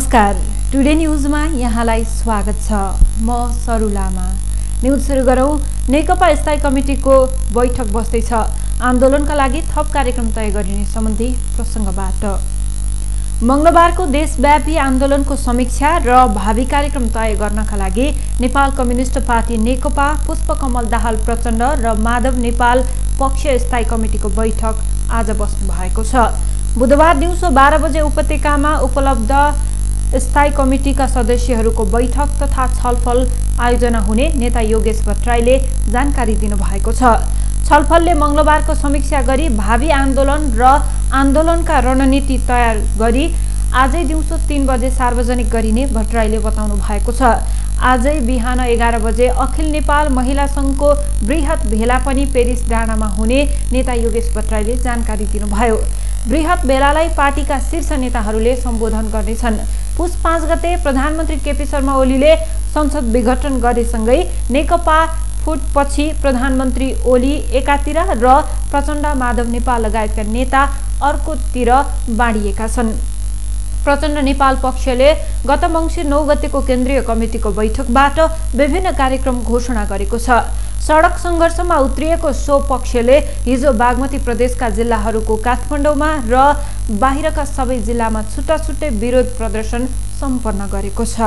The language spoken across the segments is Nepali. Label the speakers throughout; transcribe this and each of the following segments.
Speaker 1: नमस्कार, टुडे न्यूजमा यहाँलाई स्वागत छ। म सरु लामा। न्यूज सुरु गरौं। नेकपा स्थायी कमिटिको बैठक बस्दैछ। आन्दोलनका लागि थप कार्यक्रम तय गरिने सम्बन्धी प्रसंगबाट मंगलबारको देशव्यापी आन्दोलनको समीक्षा र भावी कार्यक्रम तय गर्नका लागि नेपाल कम्युनिस्ट पार्टी नेकपा, पुष्पकमल दाहाल प्रचण्ड र माधव नेपाल पक्षीय स्थायी कमिटिको बैठक आज बस्नु भएको छ। बुधबार दिउँसो 12 बजे उपत्यकामा उपलब्ध स्थायी कमिटिका सदस्यहरूको बैठक तथा छलफल आयोजना हुने नेता योगेश भट्टराईले जानकारी दिनुभएको छ। छलफलले मंगलबारको समीक्षा गरी भावी आन्दोलन र आन्दोलनका रणनीति तयार गरी आजै दिउँसो 3 बजे सार्वजनिक गरिने भट्टराईले बताउनु भएको छ। आजै बिहान 11 बजे अखिल नेपाल महिला संघको बृहत भेला पनि पेरिस डाँडामा हुने नेता योगेश भट्टराईले जानकारी दिनुभयो। बृहत भेलालाई पार्टीका शीर्ष नेताहरूले सम्बोधन गर्नेछन्। पुस 5 गते प्रधानमन्त्री केपी शर्मा ओलीले संसद विघटन गरेसँगै नेकपा फुटपछि प्रधानमन्त्री ओली एकातिर र प्रचण्ड, माधव नेपाल लगायतका नेता अर्कोतिर बाँडिएका छन्। प्रचण्ड नेपाल पक्षले गत मङ्सिर 9 गतेको केन्द्रीय कमिटिको बैठकबाट विभिन्न कार्यक्रम घोषणा गरेको छ। सडक संघर्षमा उत्रिएको सो पक्षले हिजो बागमती प्रदेशका जिल्लाहरूको काठमाडौँमा र बाहिरका सबै जिल्लामा छुट्टा-छुट्टै विरोध प्रदर्शन सम्पन्न गरेको छ।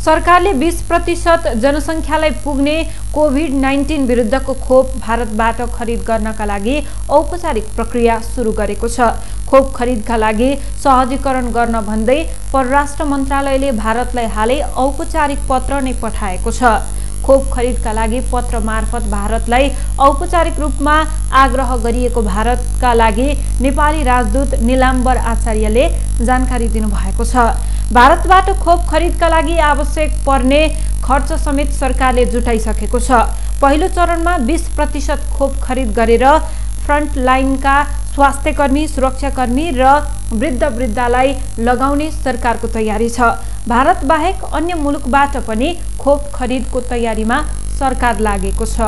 Speaker 1: सरकारले 20% जनसङ्ख्यालाई पुग्ने कोभिड-19 विरुद्धको खोप भारतबाट खरिद गर्नका लागि औपचारिक प्रक्रिया सुरु गरेको छ। खोप खरिदका लागि सहजीकरण गर्न भन्दै परराष्ट्र मन्त्रालयले भारतलाई हालै औपचारिक पत्र नै पठाएको छ। खोप खरिदका लागि पत्र मार्फत भारतलाई औपचारिक रूपमा आग्रह गरिएको भारतका लागि नेपाली राजदूत निलाम्बर आचार्यले जानकारी दिनुभएको छ। भारतबाट खोप खरिदका लागि आवश्यक पर्ने खर्च समेत सरकारले जुटाइसकेको छ। पहिलो चरणमा 20% खोप खरिद गरेर फ्रन्टलाइनका स्वास्थ्यकर्मी, सुरक्षाकर्मी र वृद्धलाई लगाउने सरकारको तयारी छ। भारत बाहेक अन्य मुलुकबाट पनि खोप खरिदको तयारीमा सरकार लागेको छ।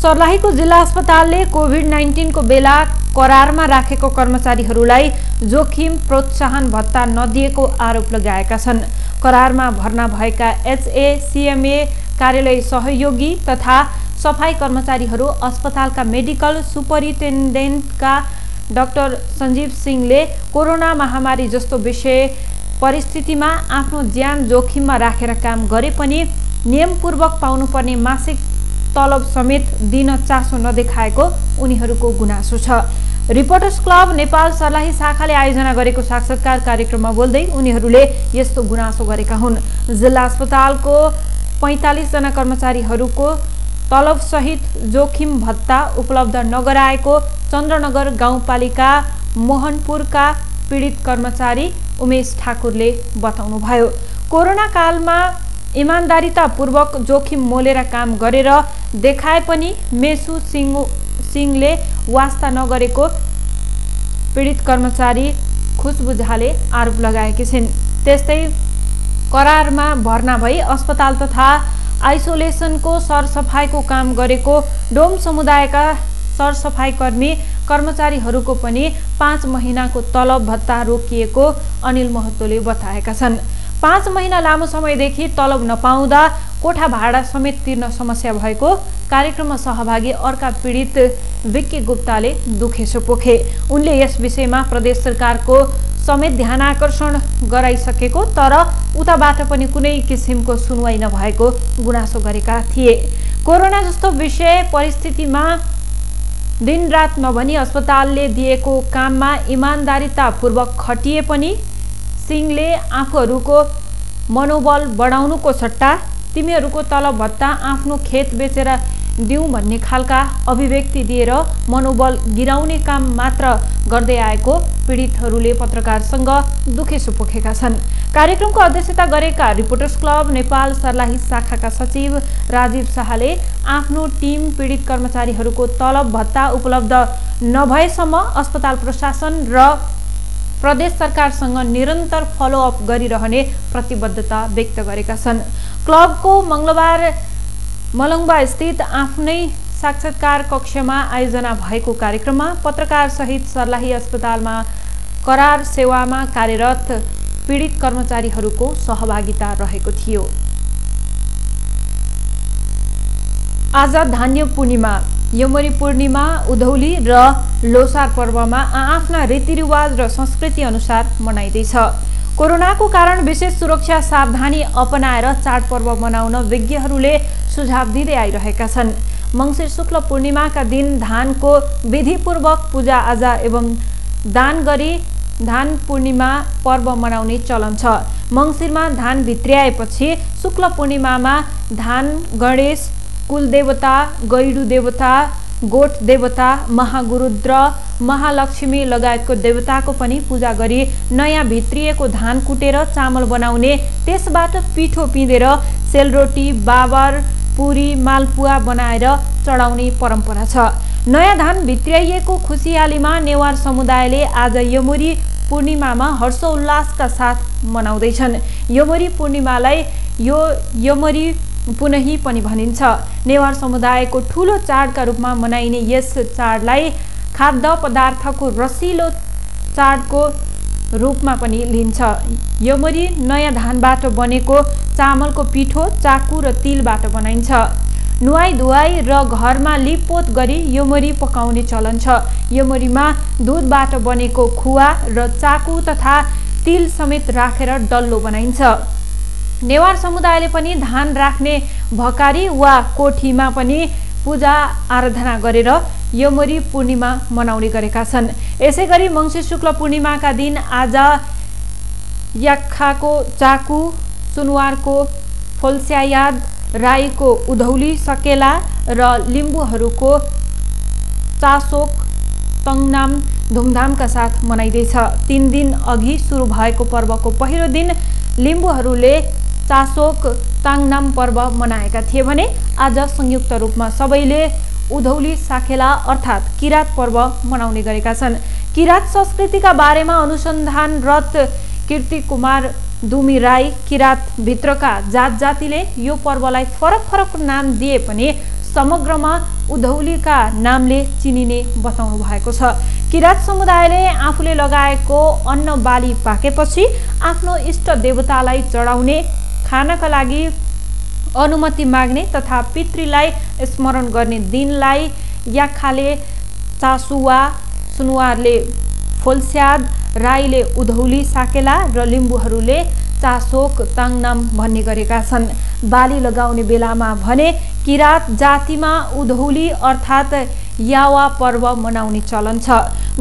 Speaker 1: सर्लाहीको जिल्ला अस्पतालले कोभिड-19 को बेला करारमा राखेको कर्मचारीहरूलाई जोखिम प्रोत्साहन भत्ता नदिएको आरोप लगाएका छन्। करारमा भर्ना भएका HACMA कार्यालय सहयोगी तथा सफाई कर्मचारीहरू अस्पतालका मेडिकल सुपरिन्टेन्डेन्टका डाक्टर सञ्जीव सिंहले कोरोना महामारी जस्तो विषय परिस्थितिमा आफ्नो ज्यान जोखिममा राखेर काम गरे पनि नियमपूर्वक पाउनुपर्ने मासिक तलब समेत दिन चासो नदेखाएको उनीहरूको गुनासो छ। रिपोर्टर्स क्लब नेपाल सर्लाही शाखाले आयोजना गरेको साक्षात्कार कार्यक्रममा बोल्दै उनीहरूले यस्तो गुनासो गरेका हुन्। जिल्ला अस्पतालको 45 जना कर्मचारीहरूको तलब सहित जोखिम भत्ता उपलब्ध नगराएको चन्द्रनगर गाउँपालिका मोहनपुरका पीडित कर्मचारी उमेश ठाकुरले बताउनुभयो। कोरोना कालमा इमानदारीतापूर्वक जोखिम मोलेर काम गरेर देखाए पनि मेसु सिंहले वास्ता नगरेको पीडित कर्मचारी खुशबु झाले आरोप लगाएकी छिन्। त्यस्तै करारमा भर्ना भई अस्पताल तथा आइसोलेसनको सरसफाईको काम गरेको डोम समुदायका सरसफाई कर्मी कर्मचारीहरूको पनि 5 महिनाको तलब भत्ता रोकिएको अनिल महतोले बताएका छन्। 5 महिना लामो समयदेखि तलब नपाउँदा कोठा भाडा समेत तिर्न समस्या भएको कार्यक्रममा सहभागी अर्का पीडित विक्की गुप्ताले दुखेसो पोखे। उनले यस विषयमा प्रदेश सरकारको समेत ध्यानाकर्षण गराइसकेको तर उताबाट पनि कुनै किसिमको सुनवाई नभएको गुनासो गरेका थिए। कोरोना जस्तो विषय परिस्थितिमा दिनरात नभनी अस्पतालले दिएको काममा इमानदारीतापूर्वक खटिए पनि सिंहले आफूहरूको मनोबल बढाउनुको सट्टा तिमीहरूको तलब भत्ता आफ्नो खेत बेचेर दिउँ भन्ने खालका अभिव्यक्ति दिएर मनोबल गिराउने काम मात्र गर्दै आएको पीडितहरूले पत्रकारसँग दुखेसो पोखेका छन्। कार्यक्रमको अध्यक्षता गरेका रिपोर्टर्स क्लब नेपाल सर्लाही शाखाका सचिव राजीव शाहले आफ्नो टिम पीडित कर्मचारीहरूको तलब भत्ता उपलब्ध नभएसम्म अस्पताल प्रशासन र प्रदेश सरकारसँग निरन्तर फलोअप गरिरहने प्रतिबद्धता व्यक्त गरेका छन्। क्लबको मंगलबार मलङ्गवा स्थित आफ्नै साक्षात्कार कक्षमा आयोजना भएको कार्यक्रममा पत्रकार सहित सर्लाही अस्पतालमा करार सेवामा कार्यरत पीडित कर्मचारीहरूको सहभागिता रहेको थियो। आज धान्य पूर्णिमा। यमरी पूर्णिमा उधौली र लोसार पर्वमा आफ्ना रीतिरिवाज र संस्कृति अनुसार मनाइँदैछ। कोरोनाको कारण विशेष सुरक्षा सावधानी अपनाएर चाडपर्व मनाउन विज्ञहरूले सुझाव दिँदै आइरहेका छन्। मङ्सिर शुक्ल पूर्णिमाका दिन धानको विधिपूर्वक पूजाआजा एवं दान गरी धान पूर्णिमा पर्व मनाउने चलन छ। मङ्सिरमा धान भित्र्याएपछि शुक्ल पूर्णिमामा धान, गणेश, कुलदेवता, गैडु देवता, गोठ देवता, महागुरुद्र, महालक्ष्मी लगायतको देवताको पनि पूजा गरी नयाँ भित्रिएको धान कुटेर चामल बनाउने, त्यसबाट पिठो पिँधेर सेलरोटी, बाबर, पुरी, मालपुवा बनाएर चढाउने परम्परा छ। नयाँ धान भित्र्याइएको खुसियालीमा नेवार समुदायले आज यमरी पूर्णिमामा हर्षोल्लासका साथ मनाउँदैछन्। यमरी पूर्णिमालाई यमरी पुनही पनि भनिन्छ। नेवार समुदायको ठूलो चाडका रूपमा मनाइने यस चाडलाई खाद्य पदार्थको रसिलो चाडको रूपमा पनि लिन्छ। यमरी नयाँ धानबाट बनेको चामलको पिठो, चाकु र तिलबाट बनाइन्छ। नुहाई धुवाई र घरमा लिपपोत गरी यमरी पकाउने चलन छ। यमरीमा दुधबाट बनेको खुवा र चाकु तथा तिल समेत राखेर डल्लो बनाइन्छ। नेवार समुदायले पनि धान राख्ने भकारी वा कोठीमा पनि पूजा आराधना गरेर यमरी पूर्णिमा मनाउने गरेका छन्। यसैगरी मङ्सिर शुक्ल पूर्णिमाका दिन आज याक्खाको चाकु, सुनवारको फोल्स्यायाद, राईको उधौली सकेला र लिम्बूहरूको चासोक तङनाम धुमधामका साथ मनाइँदैछ। 3 दिन अघि सुरु भएको पर्वको पहिलो दिन लिम्बूहरूले चासोक ताङनाम पर्व मनाएका थिए भने आज संयुक्त रूपमा सबैले उधौली साकेला अर्थात् किरात पर्व मनाउने गरेका छन्। किरात संस्कृतिका बारेमा अनुसन्धानरत कीर्ति कुमार दुमी राई किरात भित्रका जात जातिले यो पर्वलाई फरक फरक नाम दिए पनि समग्रमा उधौलीका नामले चिनिने बताउनु भएको छ। किरात समुदायले आफूले लगाएको अन्न बाली पाकेपछि आफ्नो इष्ट देवतालाई चढाउने, खानका लागि अनुमति माग्ने तथा पितृलाई स्मरण गर्ने दिनलाई याक्खाले चासुवा, सुनवारले फोल्स्याद, राईले उधौली साकेला र लिम्बूहरूले चासोक ताङनाम भन्ने गरेका छन्। बाली लगाउने बेलामा भने किरात जातिमा उधौली अर्थात् यावा पर्व मनाउने चलन छ।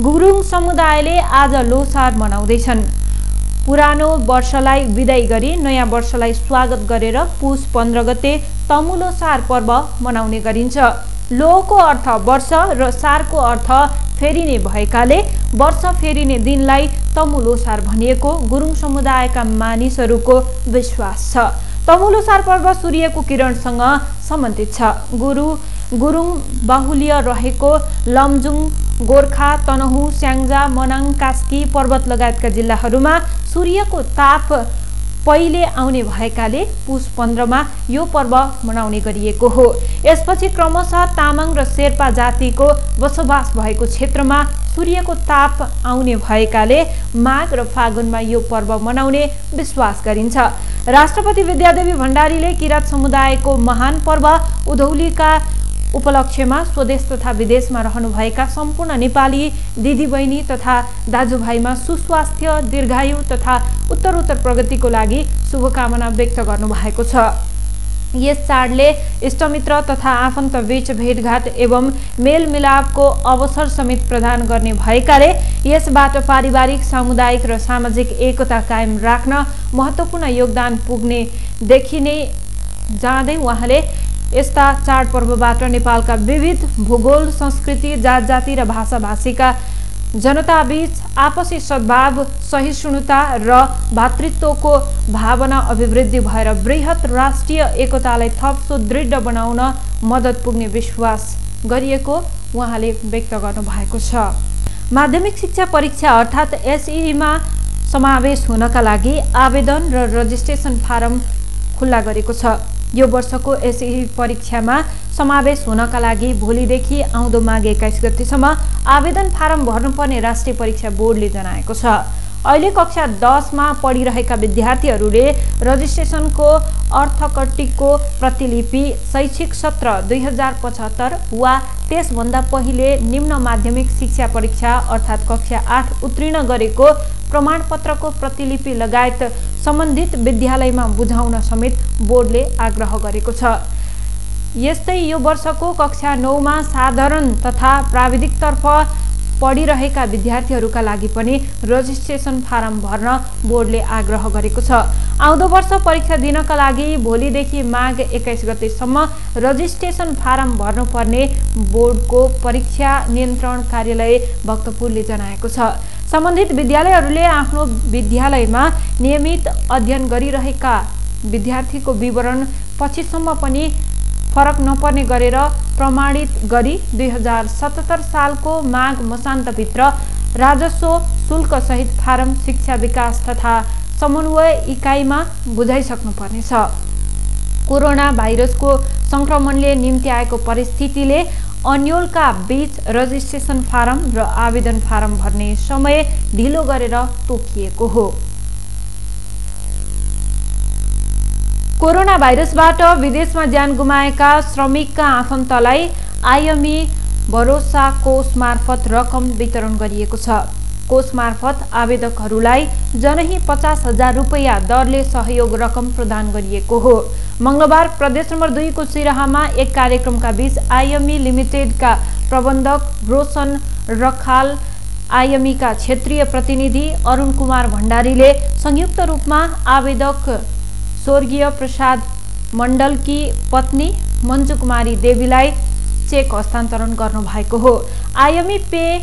Speaker 1: गुरुङ समुदायले आज लोसार मनाउँदैछन्। पुरानो वर्षलाई विदाई गरी नयाँ वर्षलाई स्वागत गरेर पुष 15 गते तमु लोसार पर्व मनाउने गरिन्छ। लोको अर्थ वर्ष र सारको अर्थ फेरिने भएकाले वर्ष फेरिने दिनलाई तमु लोसार भनिएको गुरुङ समुदायका मानिसहरूको विश्वास छ। तमु लोसार पर्व सूर्यको किरणसँग सम्बन्धित छ। गुरुङ बाहुल्य रहेको लमजुङ, गोर्खा, तनहुँ, स्याङ्जा, मनाङ, कास्की पर्वत लगायतका जिल्लाहरूमा सूर्यको ताप पहिले आउने भएकाले पुष 15 मा यो पर्व मनाउने गरिएको हो। यसपछि क्रमशः तामाङ र शेर्पा जातिको बसोबास भएको क्षेत्रमा सूर्यको ताप आउने भएकाले माघ र फागुनमा यो पर्व मनाउने विश्वास गरिन्छ। राष्ट्रपति विद्यादेवी भण्डारीले किरात समुदायको महान पर्व उधौलीका उपलक्ष्यमा स्वदेश तथा विदेशमा रहनुभएका सम्पूर्ण नेपाली दिदीबहिनी तथा दाजुभाइमा सुस्वास्थ्य, दीर्घायु तथा उत्तरोत्तर प्रगतिको लागि शुभकामना व्यक्त गर्नुभएको छ। यस चाडले इष्टमित्र तथा आफन्तबीच भेटघाट एवं मेलमिलापको अवसर समेत प्रदान गर्ने भएकाले यसबाट पारिवारिक, सामुदायिक र सामाजिक एकता कायम राख्न महत्त्वपूर्ण योगदान पुग्ने देखिने जाँदै उहाँले यस्ता चाडपर्वबाट नेपालका विविध भूगोल, संस्कृति, जात जाति र भाषा भाषीका जनताबीच आपसी सद्भाव, सहिष्णुता र भातृत्वको भावना अभिवृद्धि भएर बृहत राष्ट्रिय एकतालाई थप सुदृढ बनाउन मद्दत पुग्ने विश्वास गरिएको उहाँले व्यक्त गर्नुभएको छ। माध्यमिक शिक्षा परीक्षा अर्थात् एसईमा समावेश हुनका लागि आवेदन र रजिस्ट्रेसन फारम खुल्ला गरेको छ। यो वर्षको एसई परीक्षामा समावेश हुनका लागि भोलिदेखि आउँदो माघ 21 गतेसम्म आवेदन फारम भर्नुपर्ने राष्ट्रिय परीक्षा बोर्डले जनाएको छ। अहिले कक्षा 10 मा पढिरहेका विद्यार्थीहरूले रजिस्ट्रेसनको अर्थकट्टीको प्रतिलिपि शैक्षिक सत्र 2075 वा त्यसभन्दा पहिले निम्न माध्यमिक शिक्षा परीक्षा अर्थात् कक्षा 8 उत्तीर्ण गरेको प्रमाणपत्रको प्रतिलिपि लगायत सम्बन्धित विद्यालयमा बुझाउन समेत बोर्डले आग्रह गरेको छ। यस्तै यो वर्षको कक्षा 9 मा साधारण तथा प्राविधिकतर्फ पढिरहेका विद्यार्थीहरूका लागि पनि रजिस्ट्रेसन फारम भर्न बोर्डले आग्रह गरेको छ। आउँदो वर्ष परीक्षा दिनका लागि भोलिदेखि माघ 21 गतेसम्म रजिस्ट्रेसन फारम भर्नुपर्ने बोर्डको परीक्षा नियन्त्रण कार्यालय भक्तपुरले जनाएको छ। सम्बन्धित विद्यालयहरूले आफ्नो विद्यालयमा नियमित अध्ययन गरिरहेका विद्यार्थीको विवरण पछिसम्म पनि फरक नपर्ने गरेर प्रमाणित गरी 2077 सालको माघ मसान्तभित्र राजस्व शुल्क सहित फारम शिक्षा विकास तथा समन्वय इकाइमा बुझाइसक्नुपर्नेछ। कोरोना भाइरसको संक्रमणले निम्ति आएको परिस्थितिले अन्योलका बीच रजिस्ट्रेसन फारम र आवेदन फारम भर्ने समय ढिलो गरेर तोकिएको हो। कोरोना भाइरसबाट विदेशमा ज्यान गुमाएका श्रमिकका आफन्तलाई आइएमई भरोसा कोष मार्फत रकम वितरण गरिएको छ। कोष मार्फत आवेदकहरूलाई जनही 50,000 रुपैयाँ दरले सहयोग रकम प्रदान गरिएको हो। मंगलबार प्रदेश नम्बर 2 को सिराहामा एक कार्यक्रमका बीच आइएमई लिमिटेडका प्रबन्धक रोशन रखाल, आइएमईका क्षेत्रीय प्रतिनिधि अरुण कुमार भण्डारीले संयुक्त रूपमा आवेदक स्वर्गीय प्रसाद मण्डलकी पत्नी मञ्जु कुमारी देवीलाई चेक हस्तान्तरण गर्नुभएको हो। आइएमई पे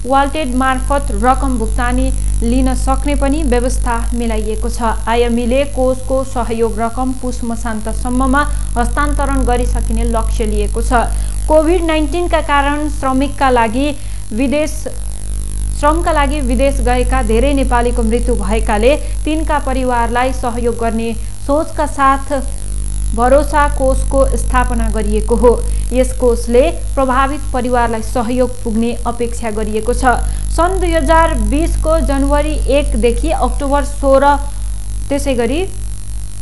Speaker 1: वालेट मार्फत रकम भुक्तानी लिन सक्ने पनि व्यवस्था मिलाइएको छ। आइएमईले कोषको सहयोग रकम पुष मसान्तसम्ममा हस्तान्तरण गरिसकिने लक्ष्य लिएको छ। कोभिड-19 का कारण श्रमका लागि विदेश गएका धेरै नेपालीको मृत्यु भएकाले तिनका परिवारलाई सहयोग गर्ने सोचका साथ भरोसा कोषको स्थापना गरिएको हो। यस कोषले प्रभावित परिवारलाई सहयोग पुग्ने अपेक्षा गरिएको छ। सन् 2020 को जनवरी 1 देखि अक्टोबर 16, त्यसैगरी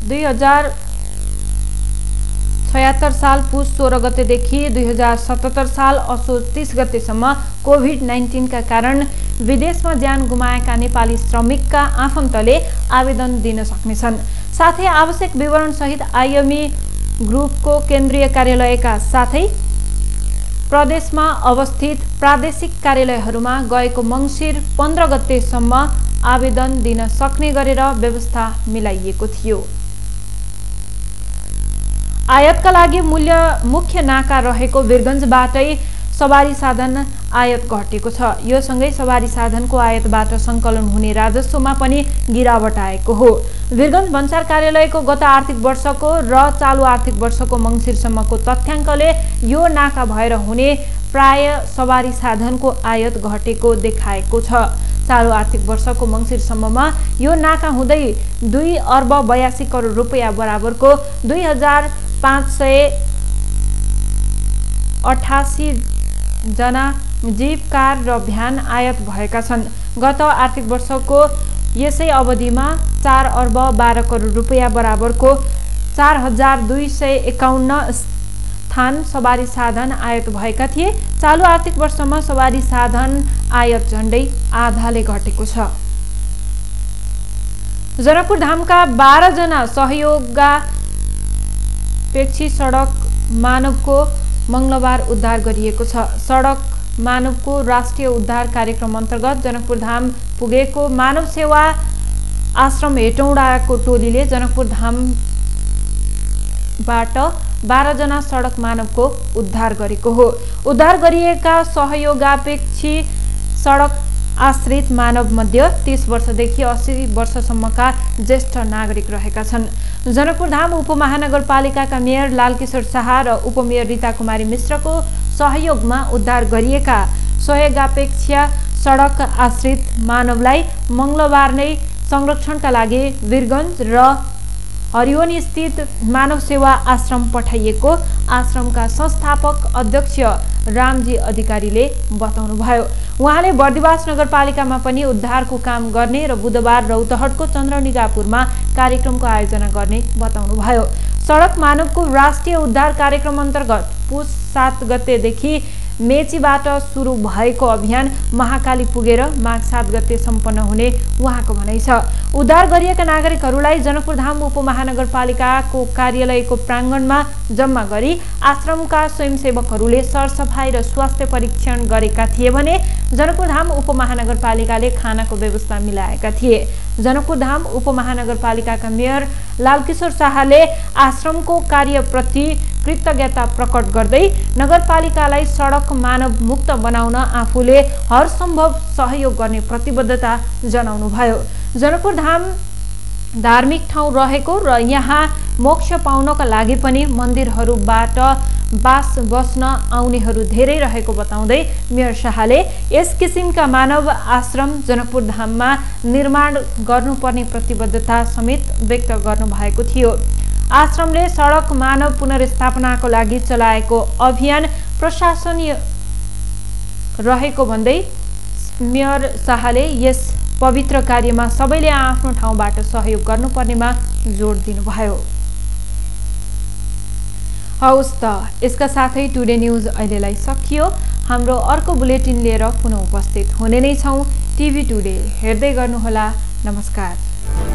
Speaker 1: 2076 साल पुष 16 गतेदेखि 2077 साल असोज 30 गतेसम्म कोभिड-19 का कारण विदेशमा ज्यान गुमाएका नेपाली श्रमिकका आफन्तले आवेदन दिन सक्नेछन्। साथै आवश्यक विवरण सहित आइएमई ग्रुपको केन्द्रीय कार्यालयका साथै प्रदेशमा अवस्थित प्रादेशिक कार्यालयहरूमा गएको मङ्सिर 15 गतेसम्म आवेदन दिन सक्ने गरेर व्यवस्था मिलाइएको थियो। आयातका लागि मुख्य नाका रहेको वीरगञ्जबाटै सवारी साधन आयात घटेको छ। यो सँगै सवारी साधनको आयातबाट सङ्कलन हुने राजस्वमा पनि गिरावट आएको हो। वीरगञ्ज भन्सार कार्यालयको गत आर्थिक वर्षको र चालु आर्थिक वर्षको मङ्सिरसम्मको तथ्याङ्कले यो नाका भएर हुने प्राय सवारी साधनको आयात घटेको देखाएको छ। चालु आर्थिक वर्षको मङ्सिरसम्ममा यो नाका हुँदै 2 अर्ब 82 करोड रुपैयाँ बराबरको 2588 जना जीप, कार र भ्यान आयात भएका छन्। गत आर्थिक वर्षको यसै अवधिमा 4 अर्ब 12 करोड रुपैयाँ बराबरको 4251 स्थान सवारी साधन आयात भएका थिए। चालु आर्थिक वर्षमा सवारी साधन आयात झण्डै आधाले घटेको छ। जनकपुर धामका 12 जना सहयोगापेक्षी सडक मानवको मंगलबार उद्धार गरिएको छ। सडक मानवको राष्ट्रिय उद्धार कार्यक्रम अन्तर्गत जनकपुर धाम पुगेको मानव सेवा आश्रम हेटौडाको टोलीले जनकपुर धामबाट 12 जना सडक मानवको उद्धार गरेको हो। उद्धार गरिएका सहयोगापेक्षी सडक आश्रित मानव मध्ये 30 वर्षदेखि 80 वर्षसम्मका ज्येष्ठ नागरिक रहेका छन्। जनकपुर धाम उपमहानगरपालिकाका मेयर लालकिशोर शाह र उपमेयर रीता कुमारी मिश्रको सहयोगमा उद्धार गरिएका सहयोगापेक्ष सडक आश्रित मानवलाई मंगलबार नै संरक्षणका लागि वीरगञ्ज र हरियोनी स्थित मानव सेवा आश्रम पठाइएको आश्रमका संस्थापक अध्यक्ष रामजी अधिकारीले बताउनुभयो। उहाँले बर्दिवास नगरपालिकामा पनि उद्धारको काम गर्ने र बुधबार रौतहटको चन्द्रनिगापुरमा कार्यक्रमको आयोजना गर्ने बताउनुभयो। सडक मानवको राष्ट्रिय उद्धार कार्यक्रम अन्तर्गत पुस 7 गतेदेखि मेचीबाट सुरु भएको अभियान महाकाली पुगेर माघ 7 गते सम्पन्न हुने उहाँको भनाइ छ। उद्धार गरिएका नागरिकहरूलाई जनकपुरधाम उपमहानगरपालिकाको कार्यालयको प्राङ्गणमा जम्मा गरी आश्रमका स्वयंसेवकहरूले सरसफाई र स्वास्थ्य परीक्षण गरेका थिए भने जनकपुरधाम उपमहानगरपालिकाले खानाको व्यवस्था मिलाएका थिए। जनकपुरधाम उपमहानगरपालिकाका मेयर लालकिशोर शाहले आश्रमको कार्यप्रति कृतज्ञता प्रकट गर्दै नगरपालिकालाई सडक मानव मुक्त बनाउन आफूले हरसम्भव सहयोग गर्ने प्रतिबद्धता जनाउनुभयो। जनकपुरधाम धार्मिक ठाउँ रहेको र यहाँ मोक्ष पाउनका लागि पनि मन्दिरहरूबाट बस्न आउनेहरू धेरै रहेको बताउँदै मेयर शाहले यस किसिमका मानव आश्रम जनकपुरधाममा निर्माण गर्नुपर्ने प्रतिबद्धता समेत व्यक्त गर्नुभएको थियो। आश्रमले सडक मानव पुनर्स्थापनाको लागि चलाएको अभियान प्रशंसनीय रहेको भन्दै मेयर शाहले यस पवित्र कार्यमा सबैले आफ्नो ठाउँबाट सहयोग गर्नुपर्नेमा जोड दिनुभयो। हौस् त, यसका साथै टुडे न्युज अहिलेलाई सकियो। हाम्रो अर्को बुलेटिन लिएर पुनः उपस्थित हुने नै छौँ। टिभी टुडे हेर्दै गर्नुहोला। नमस्कार।